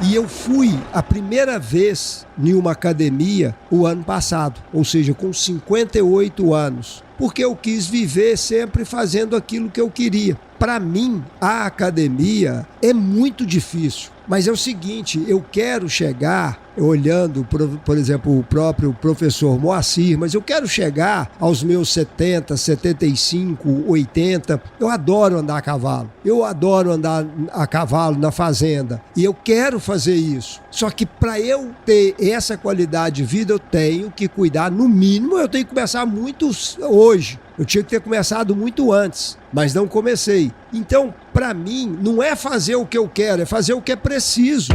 E eu fui a primeira vez em uma academia o ano passado, ou seja, com 58 anos, porque eu quis viver sempre fazendo aquilo que eu queria. Para mim, a academia é muito difícil, mas é o seguinte, eu quero chegar, olhando, por exemplo, o próprio professor Moacir, mas eu quero chegar aos meus 70, 75, 80. Eu adoro andar a cavalo, eu adoro andar a cavalo na fazenda e eu quero fazer isso. Só que para eu ter essa qualidade de vida, eu tenho que cuidar, no mínimo, eu tenho que começar muito hoje. Eu tinha que ter começado muito antes, mas não comecei. Então, para mim, não é fazer o que eu quero, é fazer o que é preciso.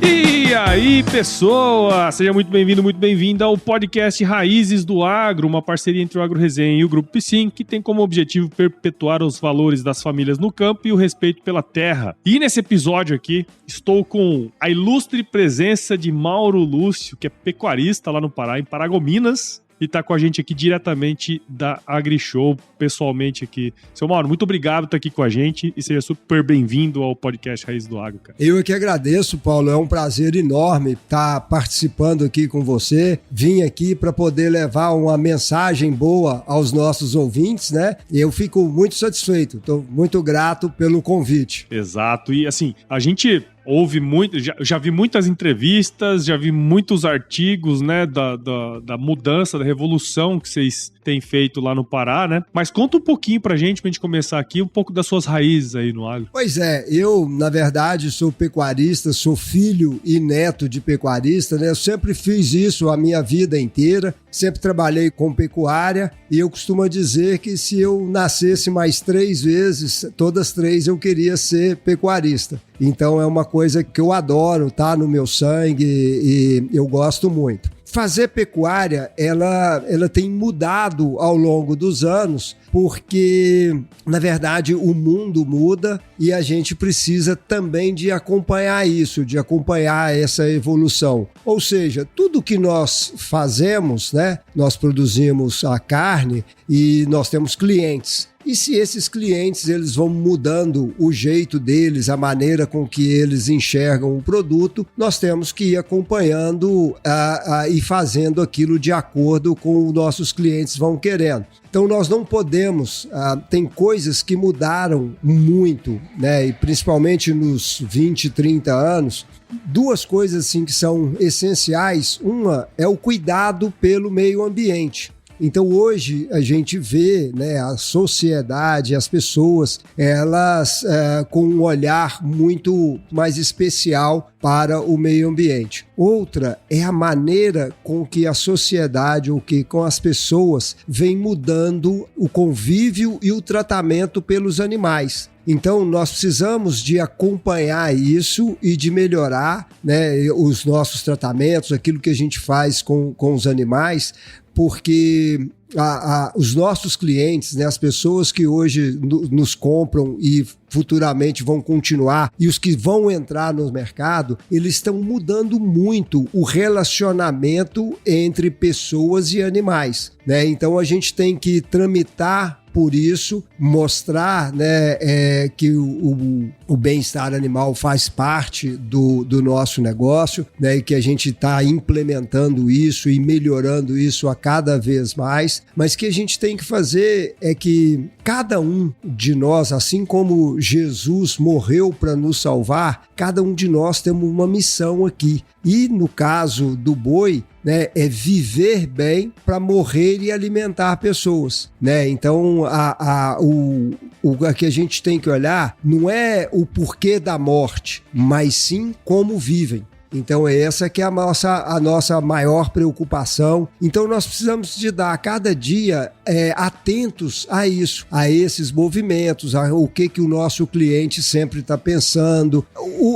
E aí, pessoa! Seja muito bem-vindo, muito bem-vinda ao podcast Raízes do Agro, uma parceria entre o Agro Resenha e o Grupo Piscin, que tem como objetivo perpetuar os valores das famílias no campo e o respeito pela terra. E nesse episódio aqui, estou com a ilustre presença de Mauro Lúcio, que é pecuarista lá no Pará, em Paragominas, e tá com a gente aqui diretamente da AgriShow, pessoalmente aqui. Seu Mauro, muito obrigado por estar aqui com a gente e seja super bem-vindo ao podcast Raiz do Agro, cara. Eu é que agradeço, Paulo. É um prazer enorme estar participando aqui com você. Vim aqui para poder levar uma mensagem boa aos nossos ouvintes, né? E eu fico muito satisfeito. Estou muito grato pelo convite. Exato. E assim, a gente ouve muito, já vi muitas entrevistas, já vi muitos artigos, né, da mudança, da revolução que vocês têm feito lá no Pará, né? Mas conta um pouquinho pra gente começar aqui, um pouco das suas raízes aí no agro. Pois é, eu, na verdade, sou pecuarista, sou filho e neto de pecuarista, né? Eu sempre fiz isso a minha vida inteira, sempre trabalhei com pecuária e eu costumo dizer que se eu nascesse mais 3 vezes, todas 3 eu queria ser pecuarista. Então é uma coisa que eu adoro, tá no meu sangue e eu gosto muito. Fazer pecuária, ela tem mudado ao longo dos anos, porque, na verdade, o mundo muda e a gente precisa também de acompanhar isso, de acompanhar essa evolução. Ou seja, tudo que nós fazemos, né, nós produzimos a carne e nós temos clientes. E se esses clientes eles vão mudando o jeito deles, a maneira com que eles enxergam o produto, nós temos que ir acompanhando e fazendo aquilo de acordo com os nossos clientes vão querendo. Então nós não podemos, tem coisas que mudaram muito, né? E principalmente nos 20, 30 anos, 2 coisas assim que são essenciais. Uma é o cuidado pelo meio ambiente. Então hoje a gente vê, né, a sociedade, as pessoas, elas com um olhar muito mais especial para o meio ambiente. Outra é a maneira com que a sociedade ou que com as pessoas vem mudando o convívio e o tratamento pelos animais. Então, nós precisamos de acompanhar isso e de melhorar, né, os nossos tratamentos, aquilo que a gente faz com os animais, porque os nossos clientes, né, as pessoas que hoje nos compram e futuramente vão continuar e os que vão entrar no mercado, eles estão mudando muito o relacionamento entre pessoas e animais, né? Então a gente tem que tramitar por isso, mostrar, né, que o bem-estar animal faz parte do nosso negócio, né, e que a gente está implementando isso e melhorando isso a cada vez mais, mas que a gente tem que fazer é que cada um de nós, assim como Jesus morreu para nos salvar, cada um de nós temos uma missão aqui. E no caso do boi, né, é viver bem para morrer e alimentar pessoas, né? Então o que a gente tem que olhar não é o porquê da morte, mas sim como vivem. Então essa que é a nossa maior preocupação. Então nós precisamos de dar a cada dia atentos a isso, a esses movimentos, o que o nosso cliente sempre está pensando,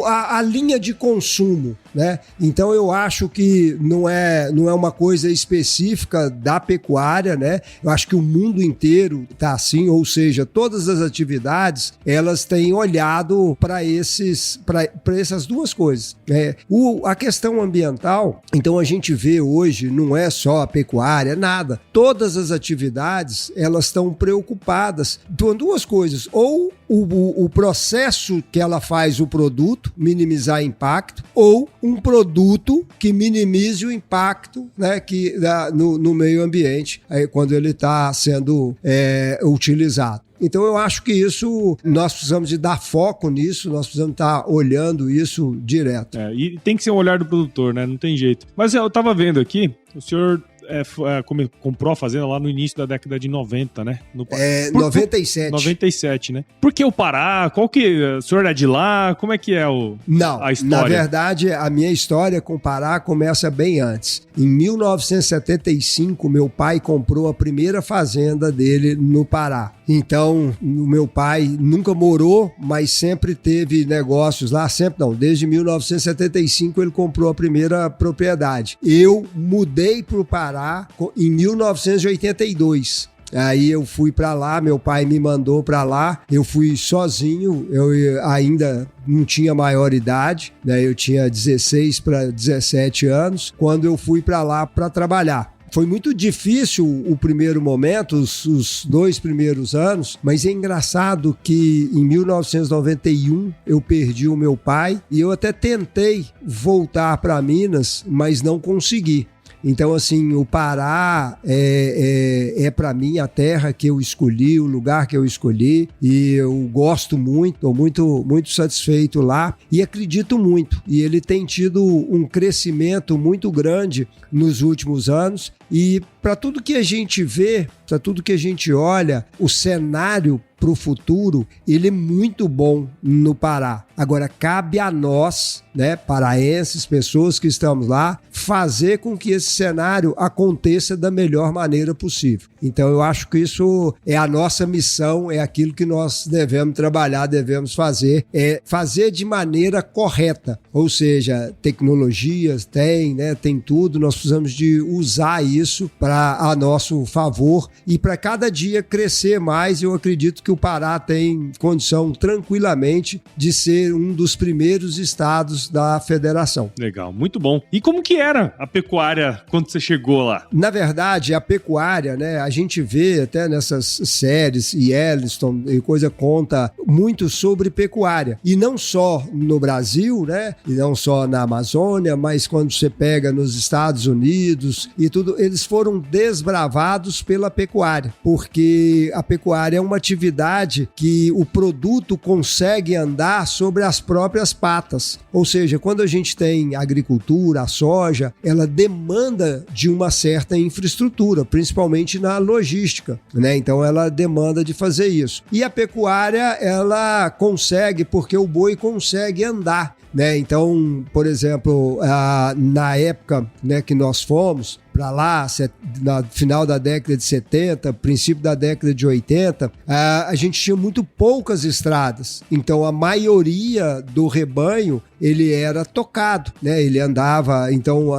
a linha de consumo, né? Então eu acho que não é uma coisa específica da pecuária, né? Eu acho que o mundo inteiro está assim, ou seja, todas as atividades elas têm olhado para essas duas coisas. A questão ambiental, então a gente vê hoje, não é só a pecuária, nada. Todas as atividades elas estão preocupadas com duas coisas, ou o processo que ela faz o produto, minimizar impacto, ou um produto que minimize o impacto, né, no meio ambiente, quando ele está sendo utilizado. Então eu acho que isso, nós precisamos de dar foco nisso, nós precisamos estar olhando isso direto. E tem que ser um olhar do produtor, né? Não tem jeito. Mas eu estava vendo aqui, o senhor comprou a fazenda lá no início da década de 90, né? 97. 97, né? Por que o Pará? O senhor é de lá? Como é que é a história? Na verdade, a minha história com o Pará começa bem antes. Em 1975, meu pai comprou a primeira fazenda dele no Pará. Então, o meu pai nunca morou, mas sempre teve negócios lá, desde 1975 ele comprou a primeira propriedade. Eu mudei para o Pará em 1982. Aí eu fui para lá, meu pai me mandou para lá, eu fui sozinho, eu ainda não tinha maioridade, né? Eu tinha 16 para 17 anos, quando eu fui para lá para trabalhar. Foi muito difícil o primeiro momento, os 2 primeiros anos, mas é engraçado que em 1991 eu perdi o meu pai e eu até tentei voltar para Minas, mas não consegui. Então, assim, o Pará é para mim a terra que eu escolhi, o lugar que eu escolhi, e eu gosto muito, estou muito, muito satisfeito lá e acredito muito. E ele tem tido um crescimento muito grande nos últimos anos e para tudo que a gente vê, para tudo que a gente olha, o cenário para o futuro, ele é muito bom no Pará. Agora, cabe a nós, né, paraenses, pessoas que estamos lá, fazer com que esse cenário aconteça da melhor maneira possível. Então, eu acho que isso é a nossa missão, é aquilo que nós devemos trabalhar, devemos fazer, é fazer de maneira correta. Ou seja, tecnologias tem tudo, nós precisamos de usar isso a nosso favor e para cada dia crescer mais. Eu acredito que o Pará tem condição tranquilamente de ser um dos primeiros estados da federação. Legal, muito bom. E como que era a pecuária quando você chegou lá? Na verdade, a pecuária, né, a gente vê até nessas séries, e Yellowstone e coisa, conta muito sobre pecuária. E não só no Brasil, né, e não só na Amazônia, mas quando você pega nos Estados Unidos e tudo, eles foram desbravados pela pecuária, porque a pecuária é uma atividade que o produto consegue andar sobre as próprias patas. Ou seja, quando a gente tem agricultura, a soja, ela demanda de uma certa infraestrutura, principalmente na logística, né? Então ela demanda de fazer isso. E a pecuária, ela consegue, porque o boi consegue andar, né? Então, por exemplo, na época, né, que nós fomos para lá, no final da década de 70, princípio da década de 80, a gente tinha muito poucas estradas. Então, a maioria do rebanho, ele era tocado, né? Ele andava, então,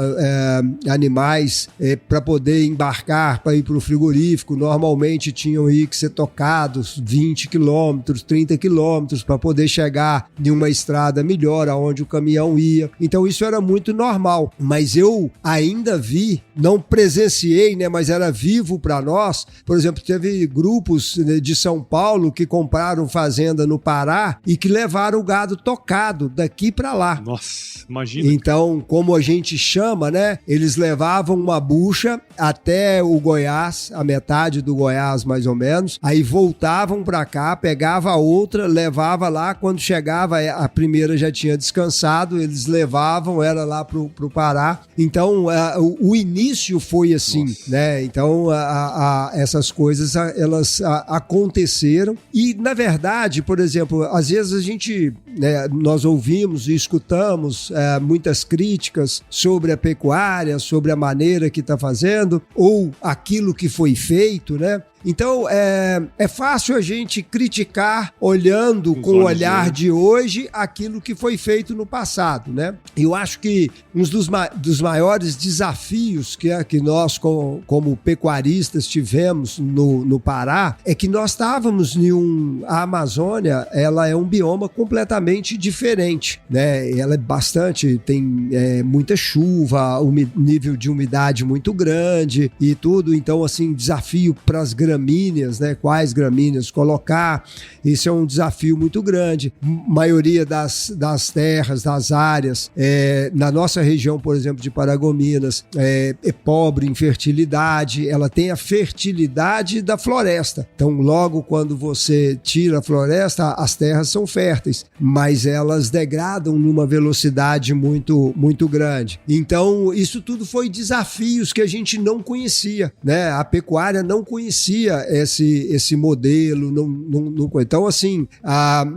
animais para poder embarcar, para ir para o frigorífico, normalmente tinham que ser tocados 20 quilômetros, 30 quilômetros, para poder chegar em uma estrada melhor, aonde o caminhão ia. Então, isso era muito normal. Mas eu ainda vi, não presenciei, né, mas era vivo para nós. Por exemplo, teve grupos, né, de São Paulo que compraram fazenda no Pará e que levaram o gado tocado daqui para lá. Nossa, imagina. Então, como a gente chama, né, eles levavam uma bucha até o Goiás, a metade do Goiás mais ou menos, aí voltavam para cá, pegava a outra, levava lá, quando chegava a primeira já tinha descansado, eles levavam, era lá pro Pará. Então, o início foi assim, né? Então, essas coisas, elas aconteceram. E, na verdade, por exemplo, às vezes a gente né, nós ouvimos e escutamos muitas críticas sobre a pecuária, sobre a maneira que está fazendo, ou aquilo que foi feito, né? Então, é fácil a gente criticar olhando com o olhar de hoje aquilo que foi feito no passado, né? Eu acho que um dos maiores desafios que nós, como pecuaristas, tivemos no Pará é que nós estávamos a Amazônia, ela é um bioma completamente diferente, né? Ela tem muita chuva, nível de umidade muito grande e tudo, então, assim, desafio para as gramíneas, né? Quais gramíneas colocar, isso é um desafio muito grande. Maioria das terras, das áreas, na nossa região, por exemplo, de Paragominas, é pobre em fertilidade, ela tem a fertilidade da floresta. Então, logo quando você tira a floresta, as terras são férteis, mas elas degradam numa velocidade muito, muito grande. Então, isso tudo foi desafios que a gente não conhecia, né? A pecuária não conhecia esse modelo. Então, assim,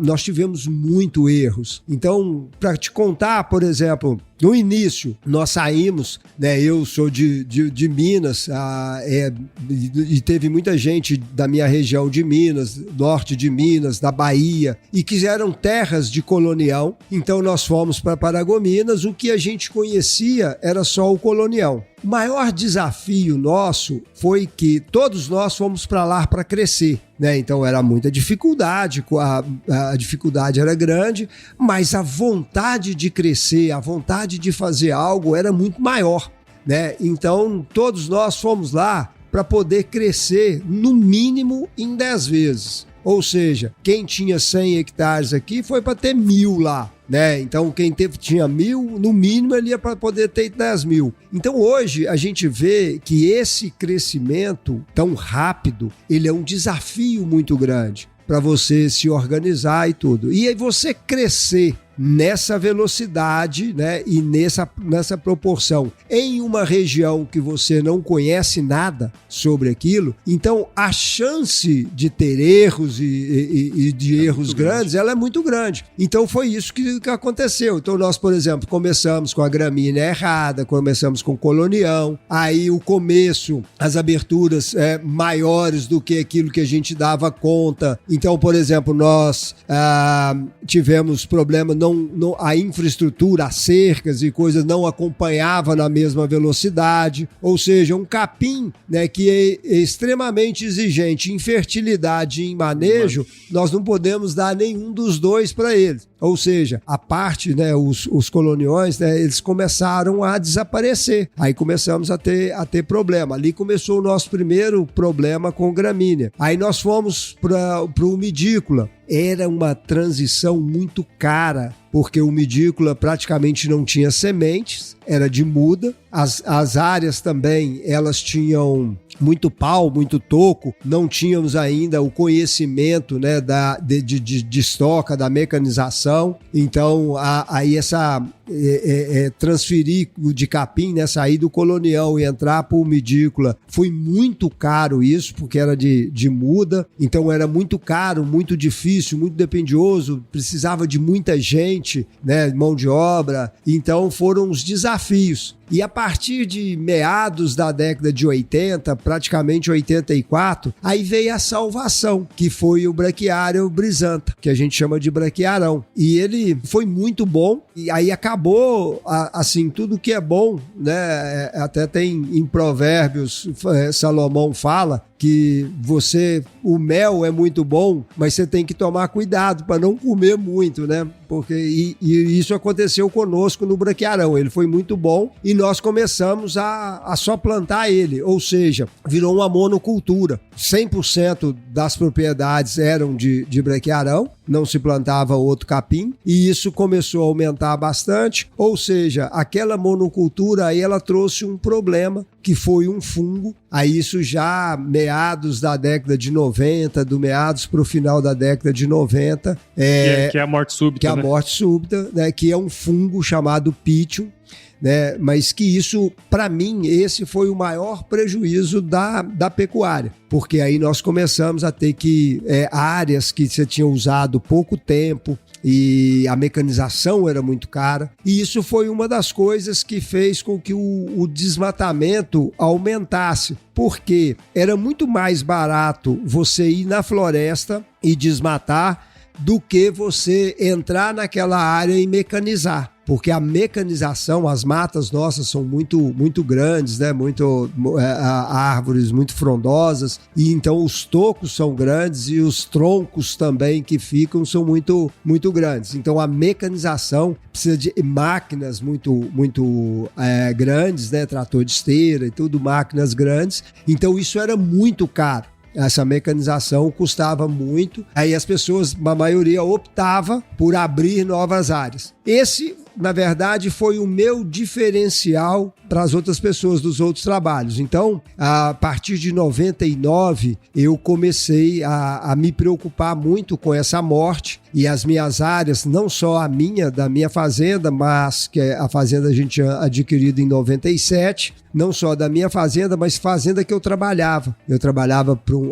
nós tivemos muito erros. Então, para te contar, por exemplo, no início, nós saímos, né? Eu sou de Minas, e teve muita gente da minha região de Minas, norte de Minas, da Bahia, e que eram terras de colonial. Então, nós fomos para Paragominas, o que a gente conhecia era só o colonial. O maior desafio nosso foi que todos nós fomos para lá para crescer, né? Então era muita dificuldade, a dificuldade era grande, mas a vontade de crescer, a vontade de fazer algo era muito maior, né? Então todos nós fomos lá para poder crescer no mínimo em 10 vezes. Ou seja, quem tinha 100 hectares aqui foi para ter 1.000 lá, né? Então quem tinha 1.000, no mínimo ele ia para poder ter 10.000. Então hoje a gente vê que esse crescimento tão rápido, ele é um desafio muito grande para você se organizar e tudo. E aí você crescer nessa velocidade, né, e nessa proporção em uma região que você não conhece nada sobre aquilo, então a chance de ter erros e de erros grandes, ela é muito grande. Então foi isso que aconteceu. Então nós, por exemplo, começamos com a gramínea errada, começamos com colonião, aí o começo, as aberturas maiores do que aquilo que a gente dava conta. Então, por exemplo, nós tivemos problema, a infraestrutura, as cercas e coisas não acompanhava na mesma velocidade, ou seja, um capim, né, que é extremamente exigente em fertilidade e em manejo, nós não podemos dar nenhum dos dois para eles. Ou seja, a parte, né, os coloniões, né, eles começaram a desaparecer. Aí começamos a ter problema. Ali começou o nosso primeiro problema com gramínea. Aí nós fomos para o medícola. Era uma transição muito cara, porque o medícola praticamente não tinha sementes, era de muda. As áreas também, elas tinham muito pau, muito toco, não tínhamos ainda o conhecimento, né, de estoca, da mecanização. Então, aí transferir de capim, né, sair do colonial e entrar para o medícola, foi muito caro isso, porque era de muda, então era muito caro, muito difícil, muito dependioso, precisava de muita gente, né, mão de obra, então foram os desafios. E a partir de meados da década de 80, praticamente 84, aí veio a salvação, que foi o braquiário brisanta, que a gente chama de braquiarão. E ele foi muito bom, e aí acabou, assim, tudo que é bom, né? Até tem em Provérbios, Salomão fala que o mel é muito bom, mas você tem que tomar cuidado para não comer muito, né? Porque e isso aconteceu conosco no braquiarão. Ele foi muito bom e nós começamos a só plantar ele, ou seja, virou uma monocultura. 100% das propriedades eram de braquiarão, não se plantava outro capim, e isso começou a aumentar bastante, ou seja, aquela monocultura aí ela trouxe um problema, que foi um fungo. Aí isso já meados da década de 90, do meados para o final da década de 90. Que é a morte súbita, morte súbita, né, que é um fungo chamado Pythium, né? Mas que isso, para mim, esse foi o maior prejuízo da pecuária, porque aí nós começamos a ter que áreas que você tinha usado pouco tempo, e a mecanização era muito cara, e isso foi uma das coisas que fez com que o desmatamento aumentasse, porque era muito mais barato você ir na floresta e desmatar do que você entrar naquela área e mecanizar. Porque a mecanização, as matas nossas são muito grandes, né? Árvores muito frondosas, e então os tocos são grandes e os troncos também que ficam são muito grandes. Então a mecanização precisa de máquinas muito grandes, né? Trator de esteira e tudo, máquinas grandes. Então isso era muito caro. Essa mecanização custava muito, aí as pessoas, a maioria, optava por abrir novas áreas. Esse, na verdade, foi o meu diferencial para as outras pessoas dos outros trabalhos. Então, a partir de 99, eu comecei a me preocupar muito com essa morte, e as minhas áreas, não só da minha fazenda, mas que a fazenda a gente tinha adquirido em 97, não só da minha fazenda, mas fazenda que eu trabalhava. Eu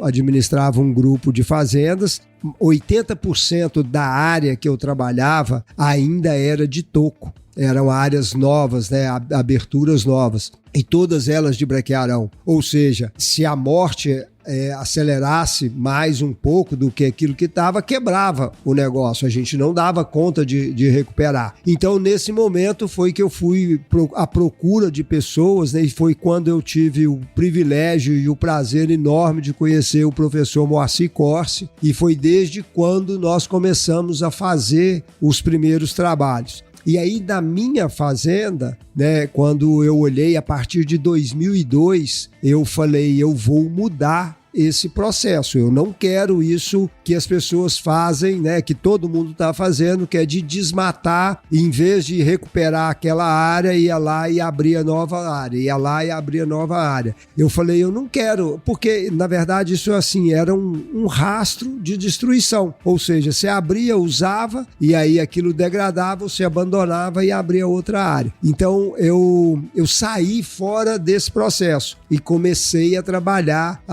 administrava um grupo de fazendas. 80% da área que eu trabalhava ainda era de toco. Eram áreas novas, né? Aberturas novas. E todas elas de brequearão. Ou seja, se a morte acelerasse mais um pouco do que aquilo que estava, quebrava o negócio. A gente não dava conta de recuperar. Então, nesse momento, foi que eu fui à procura de pessoas, né? E foi quando eu tive o privilégio e o prazer enorme de conhecer o professor Moacir Corsi, e foi desde quando nós começamos a fazer os primeiros trabalhos. E aí, na minha fazenda, né, quando eu olhei a partir de 2002, eu falei, eu vou mudar esse processo. Eu não quero isso que as pessoas fazem, né, que todo mundo está fazendo, que é de desmatar, e em vez de recuperar aquela área, ia lá e abria nova área, Eu falei, eu não quero, porque na verdade isso assim, era um rastro de destruição, ou seja, você abria, usava, e aí aquilo degradava, você abandonava e abria outra área. Então eu saí fora desse processo e comecei a trabalhar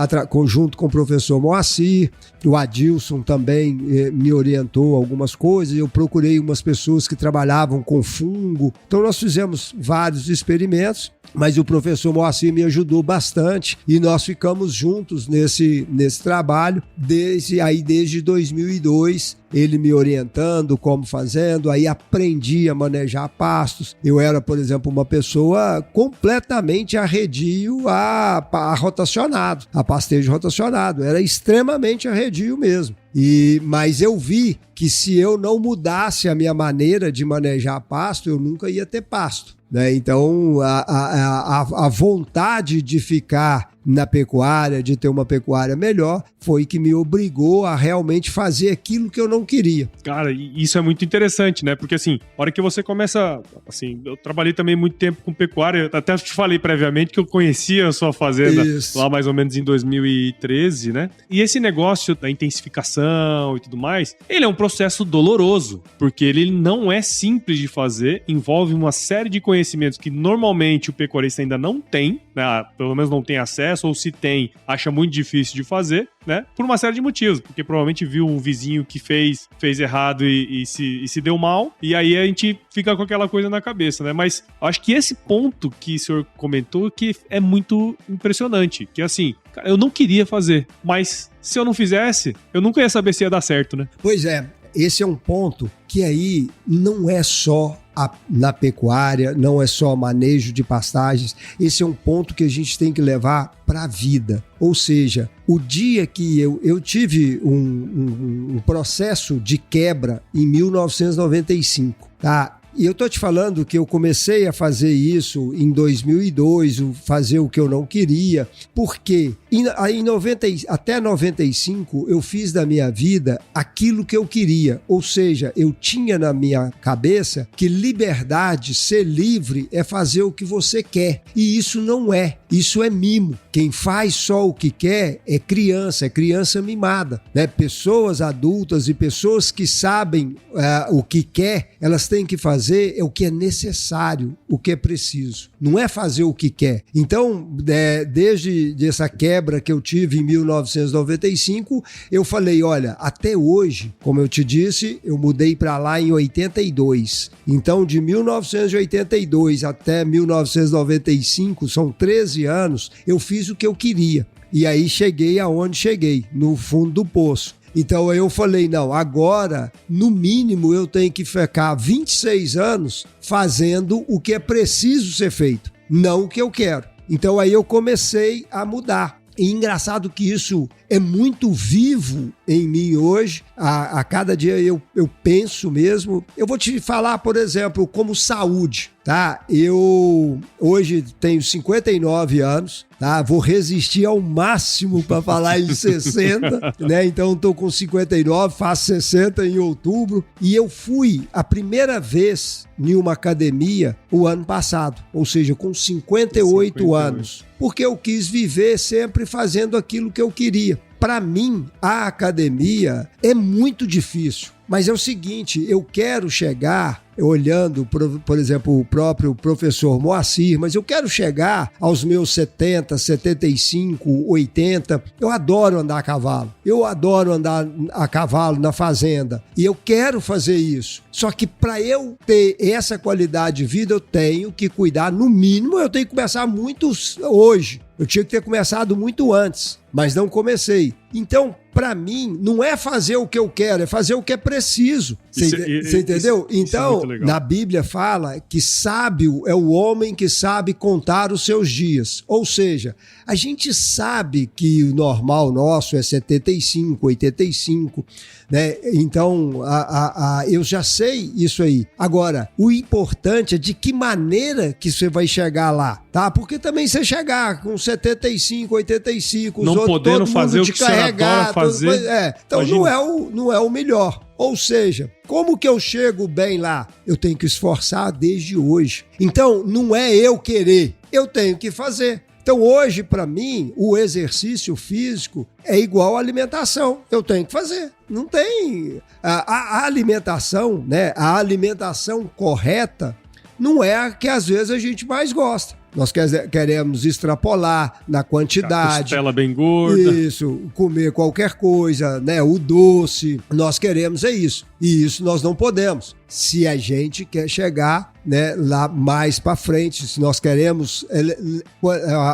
junto com o professor Moacir. O Adilson também me orientou algumas coisas. Eu procurei umas pessoas que trabalhavam com fungo. Então nós fizemos vários experimentos, mas o professor Moacir me ajudou bastante e nós ficamos juntos nesse trabalho desde 2002, ele me orientando como fazendo, aí aprendi a manejar pastos. Eu era, por exemplo, uma pessoa completamente arredio a rotacionado, a pastejo rotacionado, era extremamente arredio mesmo. Mas eu vi que se eu não mudasse a minha maneira de manejar pasto, eu nunca ia ter pasto, né? Então a vontade de ficar na pecuária, de ter uma pecuária melhor, foi que me obrigou a realmente fazer aquilo que eu não queria. Cara, isso é muito interessante, né? Porque assim, a hora que você começa, assim, eu trabalhei também muito tempo com pecuária, até te falei previamente que eu conhecia a sua fazenda lá mais ou menos em 2013, né? E esse negócio da intensificação e tudo mais, ele é um processo doloroso, porque ele não é simples de fazer, envolve uma série de conhecimentos que normalmente o pecuarista ainda não tem, né? Pelo menos não tem acesso, ou se tem, acha muito difícil de fazer, né? Por uma série de motivos, porque provavelmente viu um vizinho que fez errado e se deu mal, e aí a gente fica com aquela coisa na cabeça, né? Mas acho que esse ponto que o senhor comentou que é muito impressionante, que assim, eu não queria fazer, mas se eu não fizesse, eu nunca ia saber se ia dar certo, né? Pois é, esse é um ponto que aí não é só na pecuária, não é só manejo de pastagens, esse é um ponto que a gente tem que levar para a vida. Ou seja, o dia que eu tive um processo de quebra em 1995, tá? E eu tô te falando que eu comecei a fazer isso em 2002, fazer o que eu não queria, porque até 95 eu fiz da minha vida aquilo que eu queria, ou seja, eu tinha na minha cabeça que liberdade, ser livre é fazer o que você quer, e isso não é, isso é mimo. Quem faz só o que quer é criança mimada, né? Pessoas adultas e pessoas que sabem o que quer, elas têm que fazer fazer é o que é necessário, o que é preciso. Não é fazer o que quer. Então, desde essa quebra que eu tive em 1995, eu falei, olha, até hoje, como eu te disse, eu mudei para lá em 82. Então, de 1982 até 1995, são 13 anos, eu fiz o que eu queria. E aí cheguei aonde cheguei, no fundo do poço. Então eu falei, não, agora, no mínimo, eu tenho que ficar 26 anos fazendo o que é preciso ser feito, não o que eu quero. Então aí eu comecei a mudar. E engraçado que isso é muito vivo em mim hoje. A cada dia eu penso mesmo. Eu vou te falar, por exemplo, como saúde, tá? Eu hoje tenho 59 anos, tá? Vou resistir ao máximo para falar em 60, né? Então estou com 59, faço 60 em outubro. E eu fui a primeira vez em uma academia o ano passado, ou seja, com 58 anos. Porque eu quis viver sempre fazendo aquilo que eu queria. Para mim, a academia é muito difícil, mas é o seguinte, eu quero chegar, olhando, por exemplo, o próprio professor Moacir, mas eu quero chegar aos meus 70, 75, 80. Eu adoro andar a cavalo, eu adoro andar a cavalo na fazenda e eu quero fazer isso. Só que para eu ter essa qualidade de vida, eu tenho que cuidar, no mínimo, eu tenho que começar muito hoje. Eu tinha que ter começado muito antes, mas não comecei. Então, para mim, não é fazer o que eu quero, é fazer o que é preciso. Você entendeu? Então, na Bíblia fala que sábio é o homem que sabe contar os seus dias. Ou seja, a gente sabe que o normal nosso é 75, 85, né? Então, eu já sei isso aí. Agora, o importante é de que maneira que você vai chegar lá, tá? Porque também você chegar com 75, 85, não os outros, podendo todo fazer mundo o que você adora fazer. Então não é o melhor. Ou seja, como que eu chego bem lá? Eu tenho que esforçar desde hoje. Então, não é eu querer, eu tenho que fazer. Então, hoje, para mim, o exercício físico é igual à alimentação. Eu tenho que fazer. Não tem... A alimentação, né? A alimentação correta não é a que às vezes a gente mais gosta. Nós queremos extrapolar na quantidade. Costela bem gorda. Isso, comer qualquer coisa, né? O doce. Nós queremos isso. E isso nós não podemos. Se a gente quer chegar, né, lá mais para frente, se nós queremos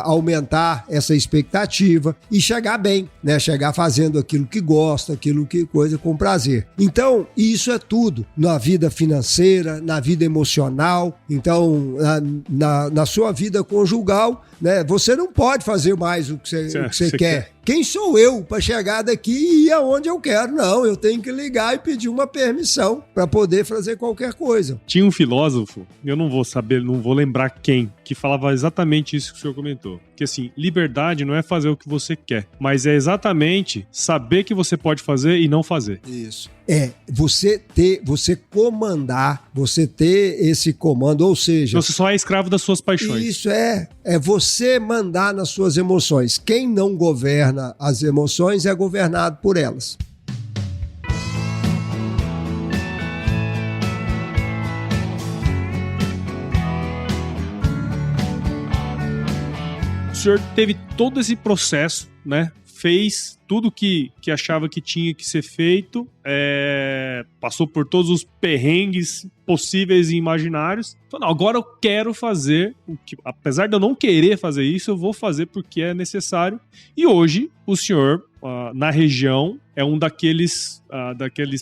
aumentar essa expectativa e chegar bem, né? Chegar fazendo aquilo que gosta, aquilo que coisa com prazer. Então, isso é tudo. Na vida financeira, na vida emocional. Então, na sua vida conjugal, né? Você não pode fazer mais o que você quer. Quem sou eu para chegar daqui e ir aonde eu quero? Não, eu tenho que ligar e pedir uma permissão para poder fazer qualquer coisa. Tinha um filósofo, eu não vou saber, não vou lembrar quem, que falava exatamente isso que o senhor comentou. Que assim, liberdade não é fazer o que você quer, mas é exatamente saber que você pode fazer e não fazer. Isso. É, você comandar, você ter esse comando, ou seja... Você só é escravo das suas paixões. Isso é você mandar nas suas emoções. Quem não governa as emoções é governado por elas. O senhor teve todo esse processo, né? Fez tudo que achava que tinha que ser feito, passou por todos os perrengues possíveis e imaginários. Falou, não, agora eu quero fazer o que, apesar de eu não querer fazer isso, eu vou fazer porque é necessário. E hoje o senhor, na região, é um daqueles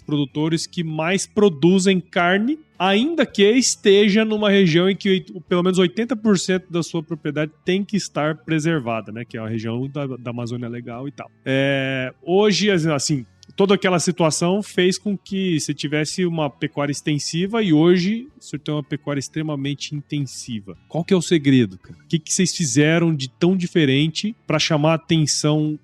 produtores que mais produzem carne, ainda que esteja numa região em que pelo menos 80% da sua propriedade tem que estar preservada, né? Que é a região da Amazônia Legal e tal. Hoje, assim, toda aquela situação fez com que você tivesse uma pecuária extensiva e hoje você tem uma pecuária extremamente intensiva. Qual que é o segredo, cara? O que vocês fizeram de tão diferente para chamar a atenção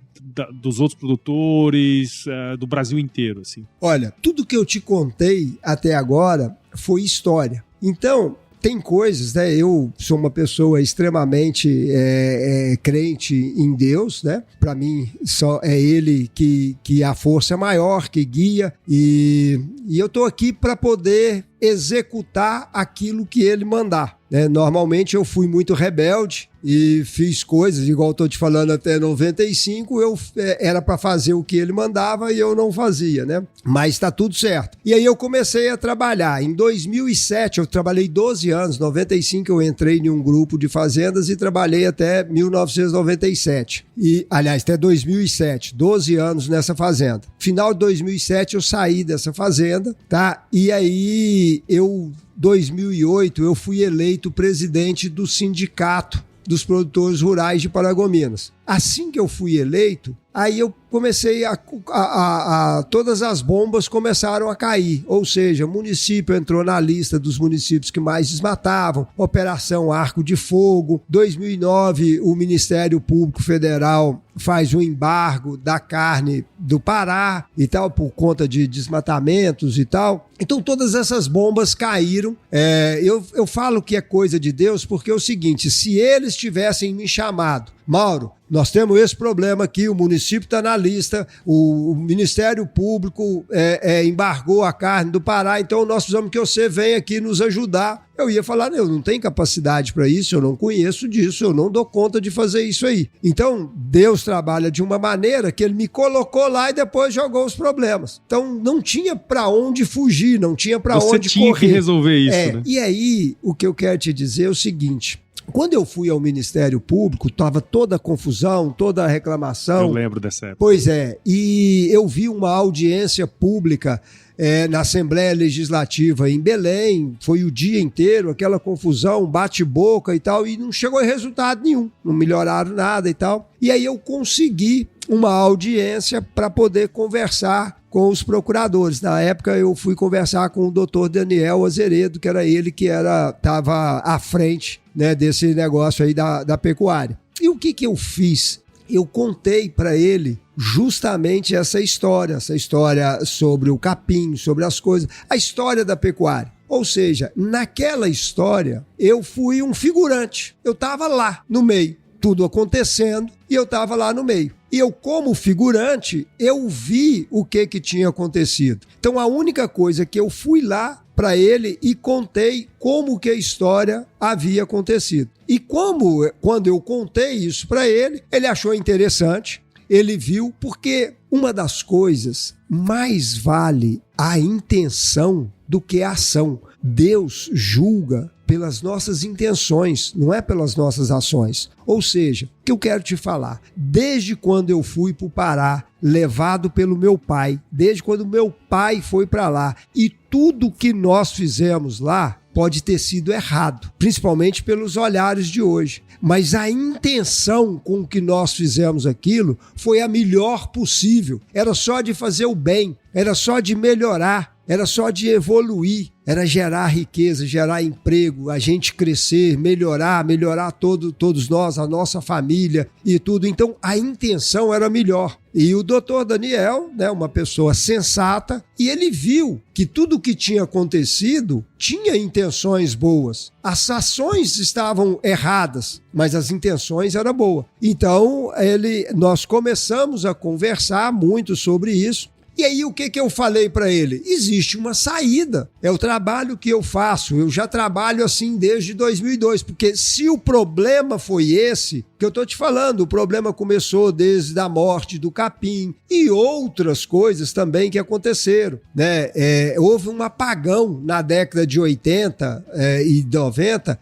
dos outros produtores, do Brasil inteiro, assim? Olha, tudo que eu te contei até agora foi história. Então, tem coisas, né? Eu sou uma pessoa extremamente crente em Deus, né? Para mim, só é Ele que é a força maior, que guia, e eu estou aqui para poder executar aquilo que Ele mandar. Normalmente eu fui muito rebelde e fiz coisas, igual estou te falando, até 95, eu era para fazer o que ele mandava e eu não fazia, né? Mas está tudo certo. E aí eu comecei a trabalhar. Em 2007, eu trabalhei 12 anos, 95 eu entrei em um grupo de fazendas e trabalhei até 1997. Aliás, até 2007, 12 anos nessa fazenda. Final de 2007 eu saí dessa fazenda, tá? E aí 2008, eu fui eleito presidente do sindicato dos produtores rurais de Paragominas. Assim que eu fui eleito, aí eu comecei todas as bombas começaram a cair, ou seja, o município entrou na lista dos municípios que mais desmatavam, Operação Arco de Fogo. 2009, o Ministério Público Federal faz um embargo da carne do Pará e tal, por conta de desmatamentos e tal. Então todas essas bombas caíram. Eu falo que é coisa de Deus porque é o seguinte, se eles tivessem me chamado, Mauro, nós temos esse problema aqui, o município está na lista, o Ministério Público embargou a carne do Pará, então nós precisamos que você venha aqui nos ajudar. Eu ia falar, eu não tenho capacidade para isso, eu não conheço disso, eu não dou conta de fazer isso aí. Então, Deus trabalha de uma maneira que Ele me colocou lá e depois jogou os problemas. Então, não tinha para onde fugir, não tinha para onde correr. Você tinha que resolver isso, né? E aí, o que eu quero te dizer é o seguinte... Quando eu fui ao Ministério Público, estava toda a confusão, toda a reclamação. Eu lembro dessa época. Pois é, e eu vi uma audiência pública na Assembleia Legislativa em Belém, foi o dia inteiro, aquela confusão, bate-boca e tal, e não chegou a resultado nenhum, não melhoraram nada e tal. E aí eu consegui uma audiência para poder conversar com os procuradores. Na época eu fui conversar com o doutor Daniel Azeredo, que era ele que estava à frente, né, desse negócio aí da pecuária. E o que eu fiz? Eu contei para ele justamente essa história sobre o capim, sobre as coisas, a história da pecuária. Ou seja, naquela história eu fui um figurante, eu estava lá no meio, tudo acontecendo e eu estava lá no meio. E eu, como figurante, eu vi o que tinha acontecido. Então a única coisa que eu fui lá para ele e contei como que a história havia acontecido. E quando eu contei isso para ele, ele achou interessante, ele viu, porque uma das coisas mais vale a intenção do que a ação. Deus julga pelas nossas intenções, não é pelas nossas ações. Ou seja, o que eu quero te falar, desde quando eu fui para o Pará, levado pelo meu pai, desde quando meu pai foi para lá, e tudo que nós fizemos lá pode ter sido errado, principalmente pelos olhares de hoje. Mas a intenção com que nós fizemos aquilo foi a melhor possível. Era só de fazer o bem, era só de melhorar, era só de evoluir, era gerar riqueza, gerar emprego, a gente crescer, melhorar todos nós, a nossa família e tudo. Então a intenção era melhor. E o doutor Daniel, né, uma pessoa sensata, e ele viu que tudo o que tinha acontecido tinha intenções boas. As ações estavam erradas, mas as intenções eram boas. Então nós começamos a conversar muito sobre isso. E aí o que eu falei para ele? Existe uma saída, é o trabalho que eu faço, eu já trabalho assim desde 2002, porque se o problema foi esse, que eu estou te falando, o problema começou desde a morte do capim e outras coisas também que aconteceram, né? Houve um apagão na década de 80 e 90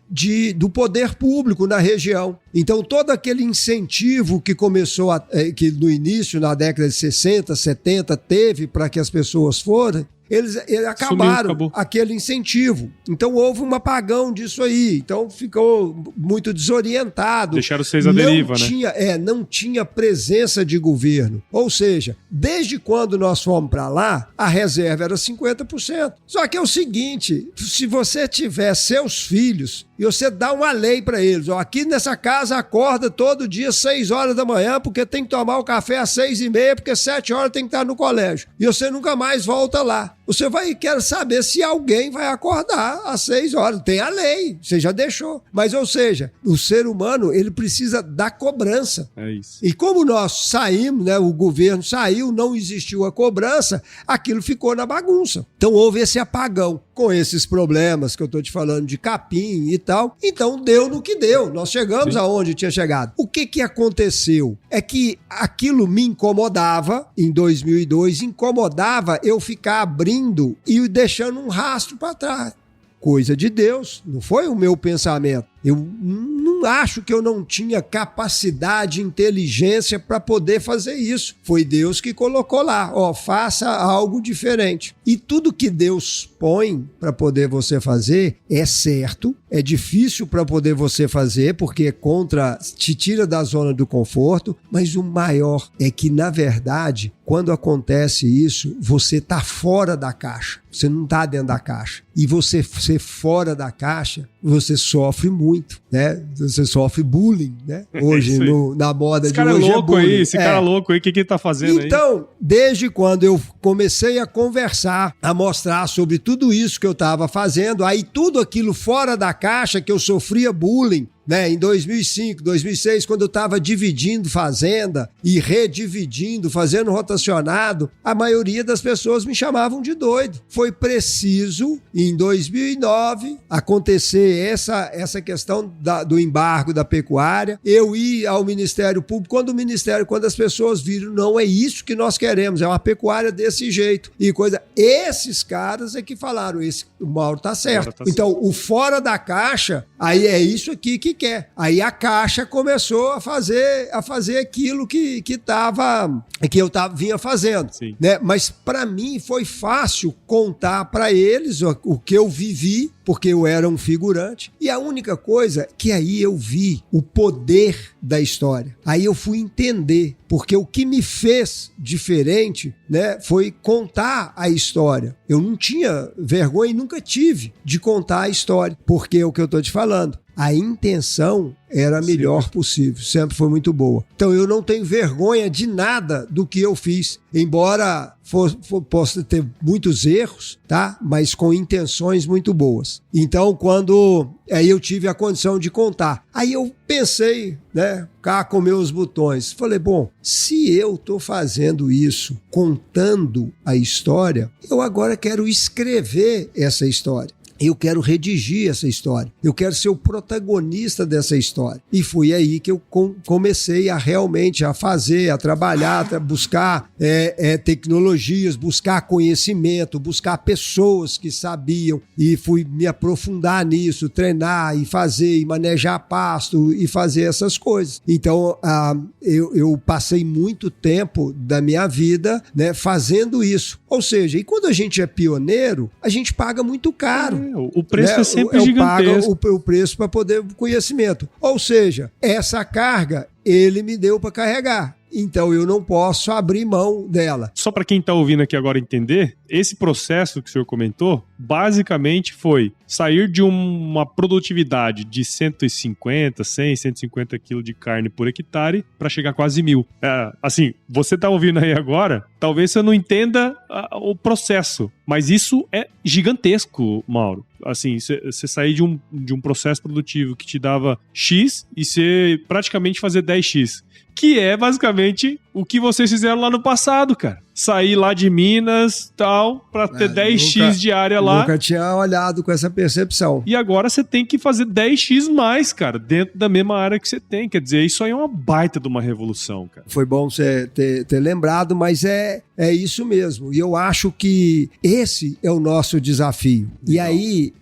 do poder público na região. Então todo aquele incentivo que começou, que no início, na década de 60, 70, teve para que as pessoas fossem, eles acabaram aquele incentivo. Então houve um apagão disso aí. Então ficou muito desorientado. Deixaram vocês à deriva, né? Não tinha presença de governo. Ou seja, desde quando nós fomos para lá, a reserva era 50%. Só que é o seguinte, se você tiver seus filhos e você dá uma lei para eles. Ó, aqui nessa casa acorda todo dia 6 horas da manhã, porque tem que tomar o café às 6h30, porque 7 horas tem que estar no colégio. E você nunca mais volta lá. Você quer saber se alguém vai acordar às 6 horas. Tem a lei, você já deixou. Mas, ou seja, o ser humano, ele precisa da cobrança. É isso. E como nós saímos, né, o governo saiu, não existiu a cobrança, aquilo ficou na bagunça. Então houve esse apagão com esses problemas que eu estou te falando de capim e tal. Então deu no que deu. Nós chegamos aonde tinha chegado. O que aconteceu? É que aquilo me incomodava em 2002, incomodava eu ficar abrindo e deixando um rastro para trás. Coisa de Deus, não foi o meu pensamento. Eu não acho que eu não tinha capacidade, inteligência para poder fazer isso. Foi Deus que colocou lá, ó, faça algo diferente. E tudo que Deus põe para poder você fazer é certo, é difícil para poder você fazer, porque te tira da zona do conforto, mas o maior é que, na verdade, quando acontece isso, você está fora da caixa, você não está dentro da caixa. E você ser fora da caixa, você sofre muito, né? Você sofre bullying, né? Hoje, na moda de hoje é bullying. Esse cara louco aí, o que ele tá fazendo aí? Então, desde quando eu comecei a conversar, a mostrar sobre tudo isso que eu estava fazendo, aí tudo aquilo fora da caixa, que eu sofria bullying, né, em 2005, 2006, quando eu estava dividindo fazenda e redividindo, fazendo rotacionado, a maioria das pessoas me chamavam de doido. Foi preciso, em 2009, acontecer essa questão do embargo da pecuária, eu ir ao Ministério Público, quando as pessoas viram, não é isso que nós queremos, é uma pecuária desse jeito, e coisa. Esses caras é que falaram, o Mauro tá certo. Então, o fora da caixa, aí é isso aqui que quer. Aí a Caixa começou a fazer aquilo que eu vinha fazendo, né? Mas para mim foi fácil contar para eles o que eu vivi, porque eu era um figurante. E a única coisa que aí eu vi o poder da história. Aí eu fui entender, porque o que me fez diferente, né, foi contar a história. Eu não tinha vergonha e nunca tive de contar a história, porque é o que eu tô te falando. A intenção era a melhor possível, sempre foi muito boa. Então eu não tenho vergonha de nada do que eu fiz, embora possa ter muitos erros, tá? Mas com intenções muito boas. Então aí eu tive a condição de contar. Aí eu pensei, né, cá com meus botões, falei, bom, se eu tô fazendo isso, contando a história, eu agora quero escrever essa história. Eu quero redigir essa história. Eu quero ser o protagonista dessa história. E foi aí que eu comecei a realmente a fazer, a trabalhar, a buscar tecnologias, buscar conhecimento, buscar pessoas que sabiam. E fui me aprofundar nisso, treinar e fazer, e manejar pasto e fazer essas coisas. Então, eu passei muito tempo da minha vida, né, fazendo isso. Ou seja, e quando a gente é pioneiro, a gente paga muito caro. O preço é sempre gigantesco. Paga o preço para poder conhecimento. Ou seja, essa carga ele me deu para carregar. Então eu não posso abrir mão dela. Só para quem está ouvindo aqui agora entender, esse processo que o senhor comentou, basicamente foi sair de uma produtividade de 150 quilos de carne por hectare para chegar a quase 1.000. Assim, você está ouvindo aí agora, talvez você não entenda o processo, mas isso é gigantesco, Mauro. Assim, você sair de um processo produtivo que te dava X e você praticamente fazer 10X. Que é basicamente o que vocês fizeram lá no passado, cara. Sair lá de Minas, tal, pra ter 10x de área lá. Nunca tinha olhado com essa percepção. E agora você tem que fazer 10x mais, cara, dentro da mesma área que você tem. Quer dizer, isso aí é uma baita de uma revolução, cara. Foi bom você ter lembrado, mas é isso mesmo. E eu acho que esse é o nosso desafio. Legal. E aí,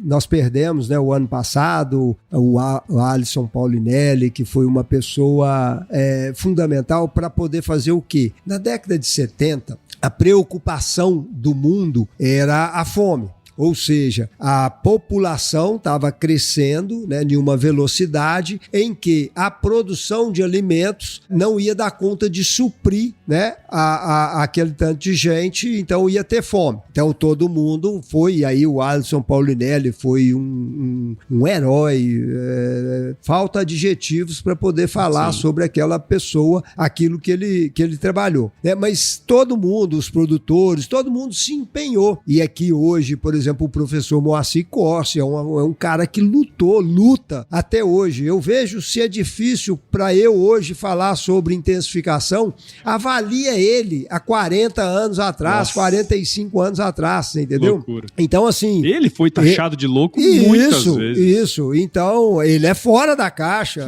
nós perdemos, né, o ano passado, o Alisson Paulinelli, que foi uma pessoa fundamental para poder fazer o quê? Na década de 70, a preocupação do mundo era a fome. ou seja, a população estava crescendo, né, em uma velocidade em que a produção de alimentos não ia dar conta de suprir, né, aquele tanto de gente, então ia ter fome. Então todo mundo foi, e aí o Alisson Paulinelli foi um herói, falta adjetivos para poder falar sobre aquela pessoa, aquilo que ele trabalhou. Mas todo mundo, os produtores, todo mundo se empenhou. E aqui hoje, por exemplo, o professor Moacir Corsi é um cara que luta até hoje. Eu vejo se é difícil para eu hoje falar sobre intensificação, avalia ele há 40 anos atrás, 45 anos atrás, entendeu? Loucura. Então, assim... Ele foi taxado de louco muitas vezes. Isso. Então, ele é fora da caixa.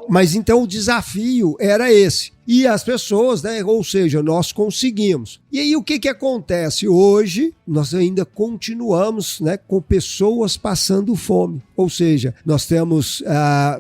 Mas então o desafio era esse. E as pessoas, né? Ou seja, nós conseguimos. E aí o que acontece? Hoje nós ainda continuamos, né, com pessoas passando fome. Ou seja, nós temos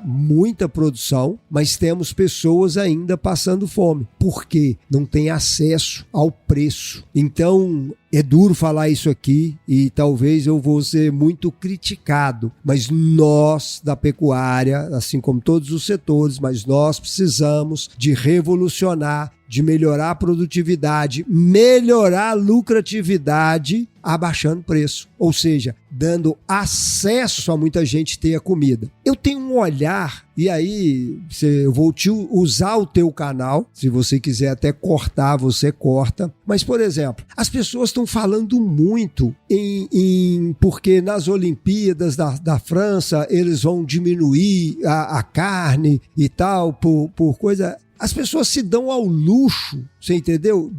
muita produção, mas temos pessoas ainda passando fome. Por quê? Não tem acesso ao preço. Então, é duro falar isso aqui e talvez eu vou ser muito criticado, mas nós da pecuária, assim como todos os setores, mas nós precisamos de revolucionar, de melhorar a produtividade, melhorar a lucratividade, abaixando preço. Ou seja, dando acesso a muita gente ter a comida. Eu tenho um olhar, e aí eu vou usar o teu canal, se você quiser até cortar, você corta. Mas, por exemplo, as pessoas estão falando muito porque nas Olimpíadas da França eles vão diminuir a carne e tal, por coisa... As pessoas se dão ao luxo, você entendeu?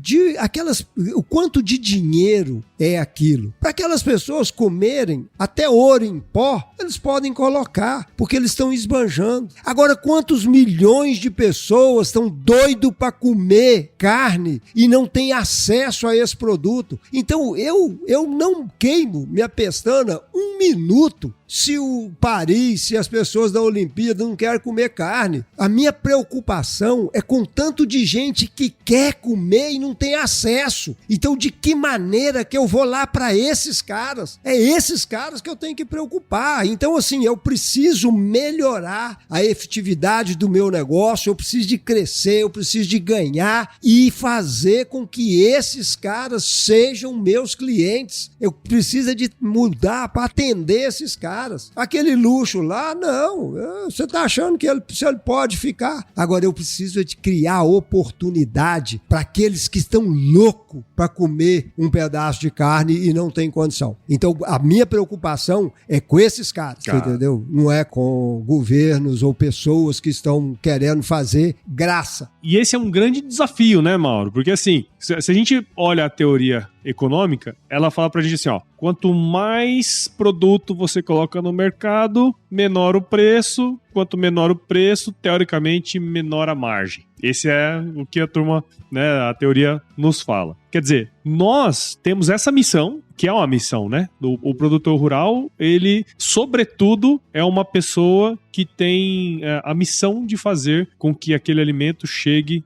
O quanto de dinheiro é aquilo. Para aquelas pessoas comerem até ouro em pó, eles podem colocar, porque eles estão esbanjando. Agora, quantos milhões de pessoas estão doidos para comer carne e não têm acesso a esse produto? Então, eu não queimo minha pestana um minuto se as pessoas da Olimpíada não querem comer carne. A minha preocupação é com tanto de gente que quer comer e não tem acesso. Então, de que maneira que eu vou lá para esses caras? É esses caras que eu tenho que preocupar. Então, assim, eu preciso melhorar a efetividade do meu negócio, eu preciso de crescer, eu preciso de ganhar e fazer com que esses caras sejam meus clientes. Eu preciso de mudar para atender esses caras. Aquele luxo lá, não. Você está achando que ele pode ficar? Agora, eu preciso de criar oportunidade para aqueles que estão loucos para comer um pedaço de carne e não tem condição. Então, a minha preocupação é com esses caras, entendeu? Não é com governos ou pessoas que estão querendo fazer graça. E esse é um grande desafio, né, Mauro? Porque, assim, se a gente olha a teoria econômica, ela fala pra gente assim, ó, quanto mais produto você coloca no mercado, menor o preço, quanto menor o preço, teoricamente, menor a margem. Esse é o que a turma, né, a teoria nos fala. Quer dizer, nós temos essa missão, que é uma missão, né? O produtor rural, ele, sobretudo, é uma pessoa que tem a missão de fazer com que aquele alimento chegue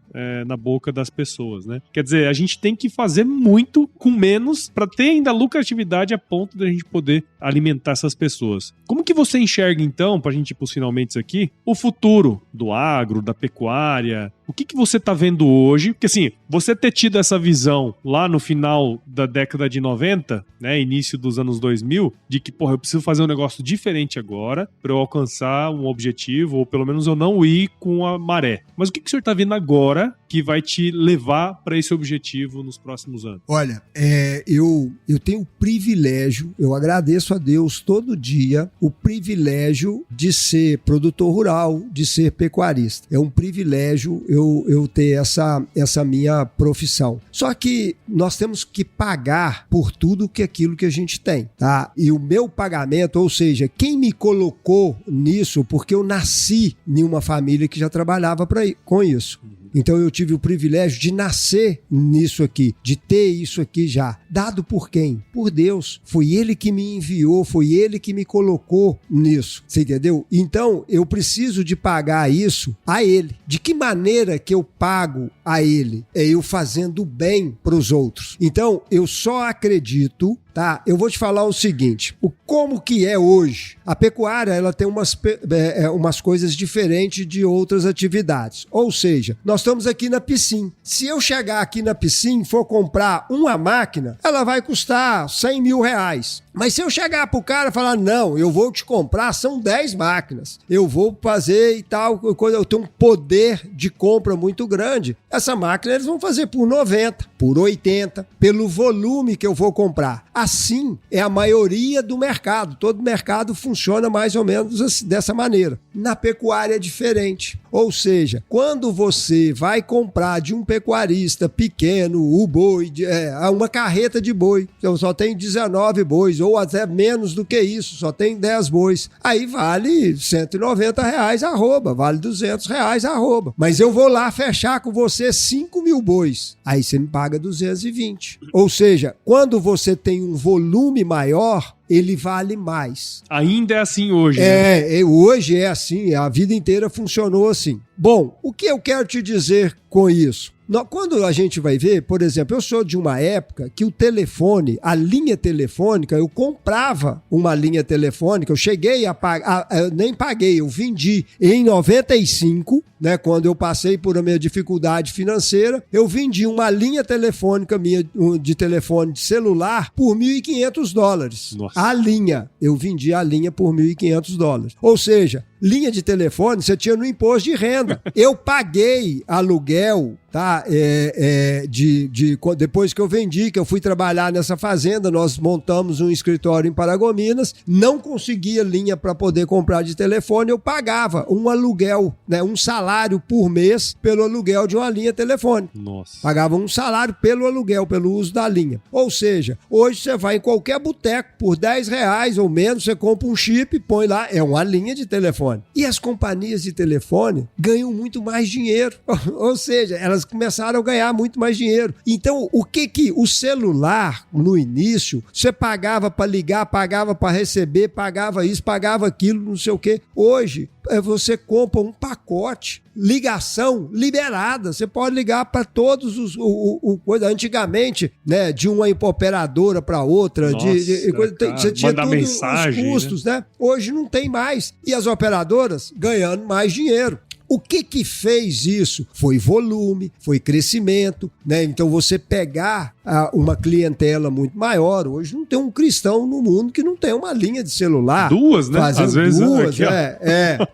na boca das pessoas, né? Quer dizer, a gente tem que fazer muito com menos para ter ainda lucratividade a ponto de a gente poder alimentar essas pessoas. Como que você enxerga, então, para a gente ir para os finalmente aqui, o futuro do agro, da pecuária? O que você está vendo hoje? Porque, assim, você ter tido essa visão lá no final da década de 90, né, início dos anos 2000, de que, eu preciso fazer um negócio diferente agora para eu alcançar um objetivo, ou pelo menos eu não ir com a maré. Mas o que o senhor está vendo agora que vai te levar para esse objetivo nos próximos anos? Olha, eu tenho o privilégio, eu agradeço a Deus todo dia, o privilégio de ser produtor rural, de ser pecuarista. É um privilégio eu ter essa minha profissão. Só que nós temos que pagar por tudo aquilo que a gente tem, tá? E o meu pagamento, ou seja, quem me colocou nisso, porque eu nasci em uma família que já trabalhava com isso. Então eu tive o privilégio de nascer nisso aqui, de ter isso aqui já. Dado por quem? Por Deus. Foi Ele que me enviou, foi Ele que me colocou nisso. Você entendeu? Então eu preciso de pagar isso a Ele. De que maneira que eu pago a Ele? É eu fazendo bem para os outros. Então eu só acredito tá? Eu vou te falar o seguinte, como que é hoje? A pecuária, ela tem umas coisas diferentes de outras atividades. Ou seja, nós estamos aqui na piscina. Se eu chegar aqui na piscina e for comprar uma máquina, ela vai custar 100 mil reais. Mas se eu chegar pro cara e falar, não, eu vou te comprar, são 10 máquinas, eu vou fazer e tal, eu tenho um poder de compra muito grande, essa máquina eles vão fazer por 90, por 80, pelo volume que eu vou comprar. Assim é a maioria do mercado, todo mercado funciona mais ou menos dessa maneira. Na pecuária é diferente, ou seja, quando você vai comprar de um pecuarista pequeno, o boi, uma carreta de boi, eu só tenho 19 bois, ou até menos do que isso, só tem 10 bois. Aí vale 190 reais arroba, vale 200 reais arroba. Mas eu vou lá fechar com você 5 mil bois. Aí você me paga 220. Ou seja, quando você tem um volume maior, ele vale mais. Ainda é assim hoje, né? Hoje é assim, a vida inteira funcionou assim. Bom, o que eu quero te dizer com isso? Quando a gente vai ver, por exemplo, eu sou de uma época que o telefone, a linha telefônica, eu comprava uma linha telefônica, eu cheguei a pagar, eu nem paguei, eu vendi em 95, né, quando eu passei por a minha dificuldade financeira, eu vendi uma linha telefônica minha de telefone de celular por $1.500. Nossa. A linha, eu vendi a linha por $1.500. Ou seja, linha de telefone você tinha no imposto de renda. Eu paguei aluguel, tá? Depois que eu vendi, que eu fui trabalhar nessa fazenda, nós montamos um escritório em Paragominas, não conseguia linha para poder comprar de telefone, eu pagava um aluguel, né? Um salário por mês pelo aluguel de uma linha telefônica. Nossa. Pagava um salário pelo aluguel, pelo uso da linha. Ou seja, hoje você vai em qualquer boteco, por 10 reais ou menos, você compra um chip, põe lá, é uma linha de telefone. E as companhias de telefone ganham muito mais dinheiro. Ou seja, elas começaram a ganhar muito mais dinheiro. Então, o que o celular, no início, você pagava para ligar, pagava para receber, pagava isso, pagava aquilo, não sei o quê. Hoje, você compra um pacote, ligação liberada, você pode ligar para todos os coisa antigamente, né, de uma operadora para outra. Nossa, você tinha mandar todos mensagem, os custos, né? Hoje não tem mais, e as operadoras ganhando mais dinheiro. O que fez isso? Foi volume, foi crescimento, né? Então você pegar uma clientela muito maior, hoje não tem um cristão no mundo que não tem uma linha de celular. Duas, né? Às vezes duas,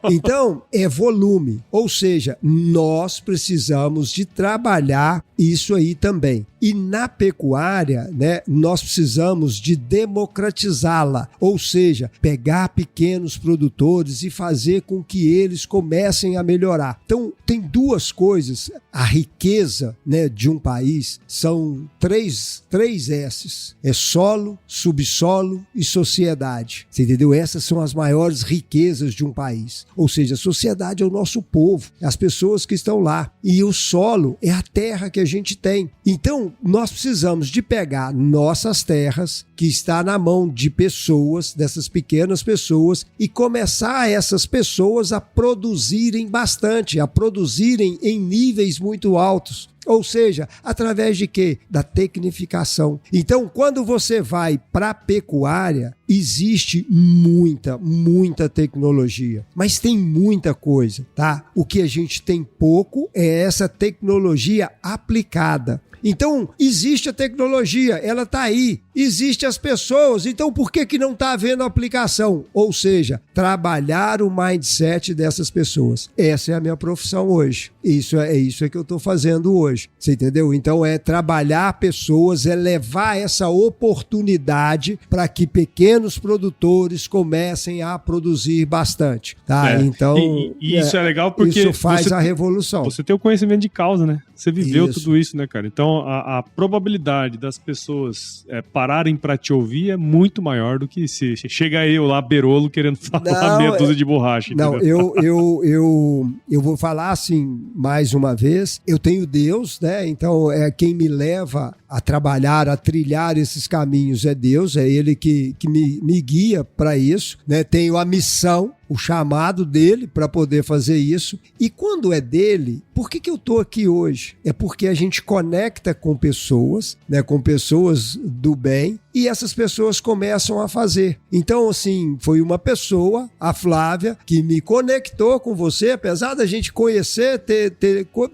Então, é volume. Ou seja, nós precisamos de trabalhar isso aí também. E na pecuária, né, nós precisamos de democratizá-la, ou seja, pegar pequenos produtores e fazer com que eles comecem a melhorar. Então, tem duas coisas. A riqueza, né, de um país são três S's. É solo, subsolo e sociedade. Você entendeu? Essas são as maiores riquezas de um país. Ou seja, a sociedade é o nosso povo, as pessoas que estão lá. E o solo é a terra que a gente tem. Então, nós precisamos de pegar nossas terras, que está na mão de pessoas, dessas pequenas pessoas, e começar essas pessoas a produzirem bastante, a produzirem em níveis muito altos. Ou seja, através de quê? Da tecnificação. Então, quando você vai para a pecuária, existe muita tecnologia, mas tem muita coisa, tá? O que a gente tem pouco é essa tecnologia aplicada. Então, existe a tecnologia, ela está aí, existem as pessoas, então por que não está havendo aplicação? Ou seja, trabalhar o mindset dessas pessoas. Essa é a minha profissão hoje. Isso é que eu estou fazendo hoje, você entendeu? Então é trabalhar pessoas, é levar essa oportunidade para que pequenos produtores comecem a produzir bastante, tá? Então, e isso é legal porque isso faz a revolução. Você tem o conhecimento de causa, né? Você viveu Isso. tudo isso, né, cara? Então, a probabilidade das pessoas pararem para te ouvir é muito maior do que se chega eu lá, berolo, querendo falar meia dúzia de borracha. Não, eu vou falar assim, mais uma vez, eu tenho Deus, né? Então, quem me leva a trabalhar, a trilhar esses caminhos é Deus, é Ele que me guia para isso, né? Tenho a missão, o chamado dele para poder fazer isso. E quando é dele, por que eu estou aqui hoje? É porque a gente conecta com pessoas, né, com pessoas do bem, e essas pessoas começam a fazer. Então, assim, foi uma pessoa, a Flávia, que me conectou com você, apesar da gente conhecer,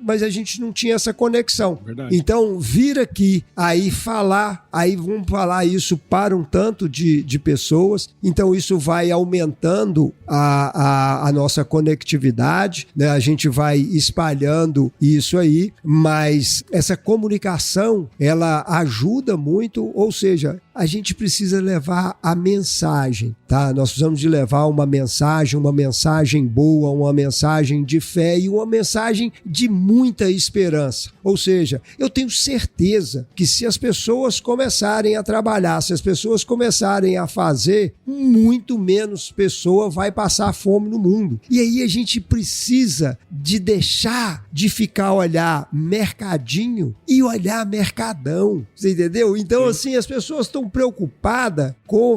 mas a gente não tinha essa conexão. Verdade. Então, vir aqui, aí vamos falar isso para um tanto de pessoas, então isso vai aumentando a nossa conectividade, né? A gente vai espalhando isso aí, mas essa comunicação, ela ajuda muito, ou seja, a gente precisa levar a mensagem, tá? Nós precisamos de levar uma mensagem boa, uma mensagem de fé e uma mensagem de muita esperança. Ou seja, eu tenho certeza que se as pessoas começarem a trabalhar, se as pessoas começarem a fazer, muito menos pessoa vai passar fome no mundo. E aí a gente precisa de deixar de ficar olhar mercadinho e olhar mercadão. Você entendeu? Então, assim, as pessoas estão preocupadas com,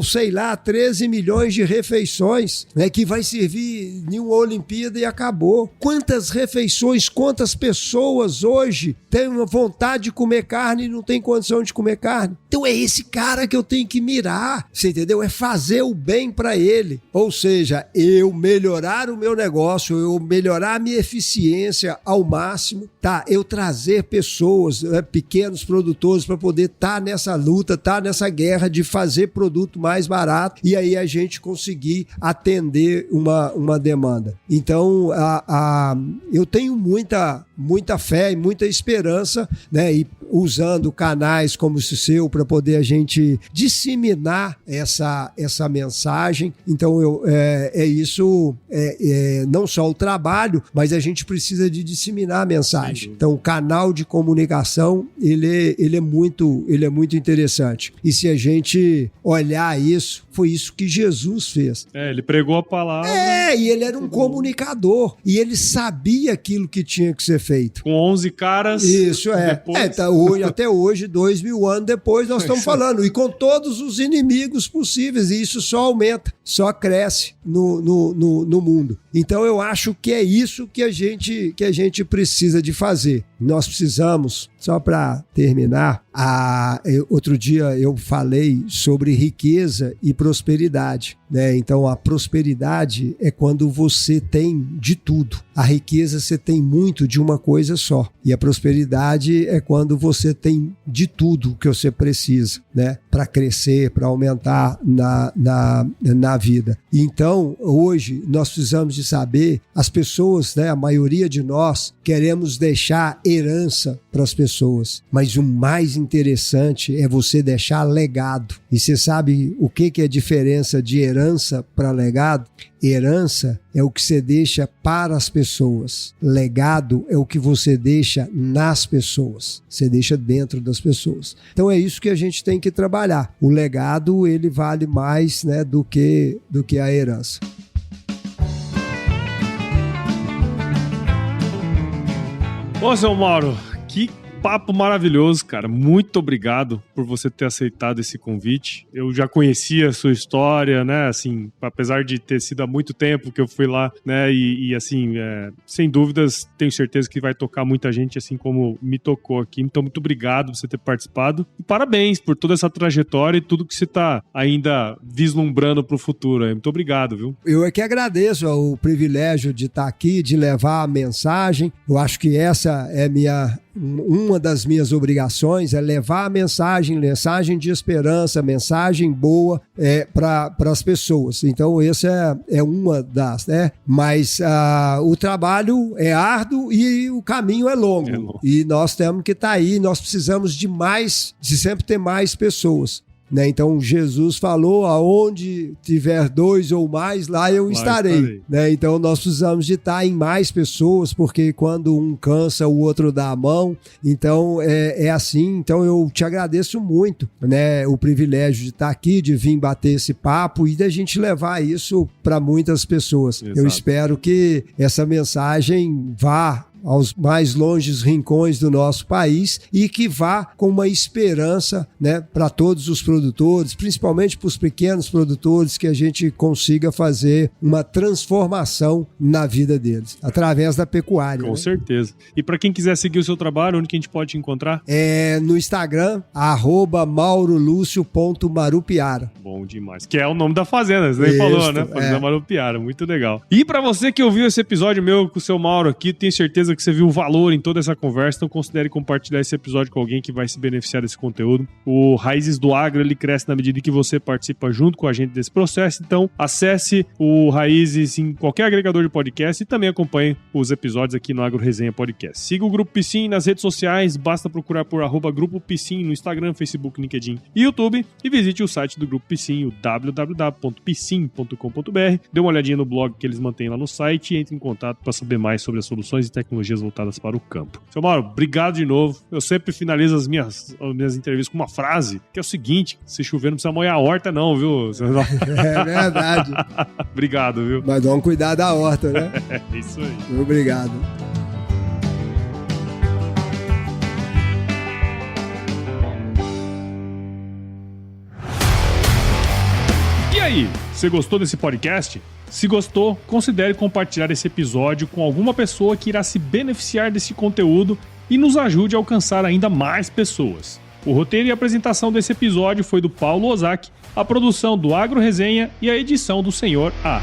13 milhões de refeições, né, que vai servir em uma Olimpíada e acabou. Quantas refeições, quantas pessoas hoje têm uma vontade de comer carne e não tem condição de comer carne? Então é esse cara que eu tenho que mirar, você entendeu? É fazer o bem para ele. Ou seja, eu melhorar o meu negócio, eu melhorar a minha eficiência ao máximo, tá? Eu trazer pessoas, pequenos produtores para poder estar nessa luta, estar nessa guerra de fazer produto mais barato e aí a gente conseguir atender uma demanda. Então, eu tenho muita fé e muita esperança, né? E usando canais como o seu para poder a gente disseminar essa mensagem. Então, não só o trabalho, mas a gente precisa de disseminar a mensagem. Então, o canal de comunicação, ele é muito interessante. E se a gente olhar isso, foi isso que Jesus fez. Ele pregou a palavra. E ele era um comunicador. E ele sabia aquilo que tinha que ser feito. Com 11 caras. Isso até hoje, 2000 anos depois, nós estamos falando. E com todos os inimigos possíveis. E isso só aumenta, só cresce no mundo. Então eu acho que é isso que a gente precisa de fazer. Nós precisamos, só para terminar, outro dia eu falei sobre riqueza e prosperidade, né? Então a prosperidade é quando você tem de tudo. A riqueza você tem muito de uma coisa só. E a prosperidade é quando você tem de tudo que você precisa, né? Para crescer, para aumentar na vida. Então, hoje, nós precisamos de saber, as pessoas, né? A maioria de nós queremos deixar herança para as pessoas. Mas o mais interessante é você deixar legado. E você sabe o que é a diferença de herança para legado? Herança é o que você deixa para as pessoas. Legado é o que você deixa nas pessoas. Você deixa dentro das pessoas. Então é isso que a gente tem que trabalhar. O legado, ele vale mais, né, do que a herança. Ô, seu Mauro, que papo maravilhoso, cara. Muito obrigado por você ter aceitado esse convite. Eu já conhecia a sua história, né? Assim, apesar de ter sido há muito tempo que eu fui lá, né? E assim, sem dúvidas, tenho certeza que vai tocar muita gente, assim como me tocou aqui. Então, muito obrigado por você ter participado. E parabéns por toda essa trajetória e tudo que você está ainda vislumbrando para o futuro. Muito obrigado, viu? Eu é que agradeço o privilégio de estar aqui, de levar a mensagem. Eu acho que essa é uma das minhas obrigações, é levar a mensagem de esperança, mensagem boa para as pessoas. Então, essa é uma das, né? Mas o trabalho é árduo e o caminho é longo. E nós temos que estar aí, nós precisamos de sempre ter mais pessoas. Né? Então Jesus falou, aonde tiver 2 ou mais, lá eu estarei. Né? Então nós precisamos de estar em mais pessoas, porque quando um cansa, o outro dá a mão. Então é assim. Então eu te agradeço muito, né? O privilégio de estar aqui, de vir bater esse papo e da gente levar isso para muitas pessoas. Exato. Eu espero que essa mensagem vá aos mais longes rincões do nosso país e que vá com uma esperança, né, para todos os produtores, principalmente para os pequenos produtores, que a gente consiga fazer uma transformação na vida deles, através da pecuária. Com certeza. E para quem quiser seguir o seu trabalho, onde que a gente pode te encontrar? No Instagram, @maurolucio.marupiara. Bom demais. Que é o nome da fazenda, você nem falou, né? Fazenda Marupiara, muito legal. E para você que ouviu esse episódio meu com o seu Mauro aqui, tenho certeza que você viu o valor em toda essa conversa, então considere compartilhar esse episódio com alguém que vai se beneficiar desse conteúdo. O Raízes do Agro, ele cresce na medida que você participa junto com a gente desse processo, então acesse o Raízes em qualquer agregador de podcast e também acompanhe os episódios aqui no Agro Resenha Podcast. Siga o Grupo Piscin nas redes sociais, basta procurar por @Grupo Piscin no Instagram, Facebook, LinkedIn e YouTube, e visite o site do Grupo Piscin, o www.piscin.com.br. Dê uma olhadinha no blog que eles mantêm lá no site e entre em contato para saber mais sobre as soluções e tecnologias voltadas para o campo. Seu Mauro, obrigado de novo. Eu sempre finalizo as minhas entrevistas com uma frase, que é o seguinte: se chover não precisa molhar a horta não, viu? É verdade. Obrigado, viu? Mas vamos cuidar da horta, né? É isso aí. Obrigado. E aí, você gostou desse podcast? Se gostou, considere compartilhar esse episódio com alguma pessoa que irá se beneficiar desse conteúdo e nos ajude a alcançar ainda mais pessoas. O roteiro e a apresentação desse episódio foi do Paulo Ozaki, a produção do Agro Resenha e a edição do Senhor A.